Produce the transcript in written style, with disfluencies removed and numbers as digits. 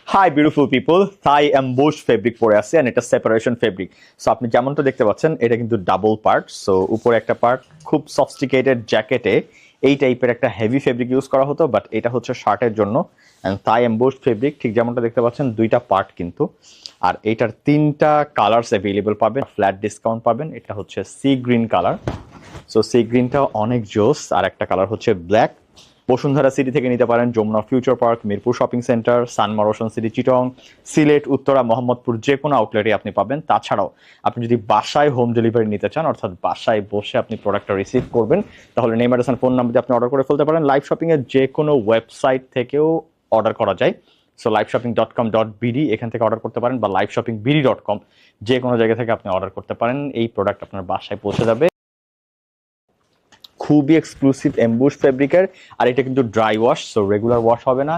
Hi beautiful people, থাই emboss fabric পরে আছে and এটা সেপারেশন ফেব্রিক। সো আপনি যেমনটা দেখতে পাচ্ছেন এটা কিন্তু ডাবল পার্ট। সো উপরে একটা পার্ট খুব সফিস্টিকেটেড জ্যাকেটে এই টাইপের একটা হেভি ফেব্রিক ইউজ করা হতো, বাট এটা হচ্ছে শার্টের জন্য। অ্যান্ড থাই এমবোস ফেব্রিক ঠিক যেমনটা দেখতে পাচ্ছেন, দুইটা পার্ট কিন্তু। আর এইটার তিনটা কালার্স অ্যাভেলেবল পাবেন, ফ্ল্যাট ডিসকাউন্ট পাবেন। এটা হচ্ছে sea green colour. So sea গ্রিনটা অনেক জোস। আর একটা কালার হচ্ছে ব্ল্যাক। বসুন্ধরা সিটি থেকে নিতে পারেন, Jamuna Future Park, Mirpur shopping centre, Sanmar Ocean City Chittagong, Sylhet, Uttara, Mohammadpur যে কোনো আউটলেটে আপনি পাবেন। তাছাড়াও আপনি যদি বাসায় হোম ডেলিভারি নিতে চান, অর্থাৎ বাসায় বসে আপনি প্রোডাক্টটা রিসিভ করবেন, তাহলে নেইমার হাসান ফোন নাম্বার দিয়ে আপনি অর্ডার করে ফেলতে পারেন। লাইভ শপিং এর যে কোনো ওয়েবসাইট থেকেও অর্ডার করা যায়। সো liveshopping.com.bd এখান থেকে অর্ডার করতে পারেন, বা liveshoppingbd.com যে কোনো জায়গা থেকে আপনি অর্ডার করতে পারেন। এই প্রোডাক্ট আপনার বাসায় পৌঁছে যাবে। খুবই এক্সক্লুসিভ এমবুশ ফেব্রিকের। আর এটা কিন্তু dry wash, so regular wash হবে না।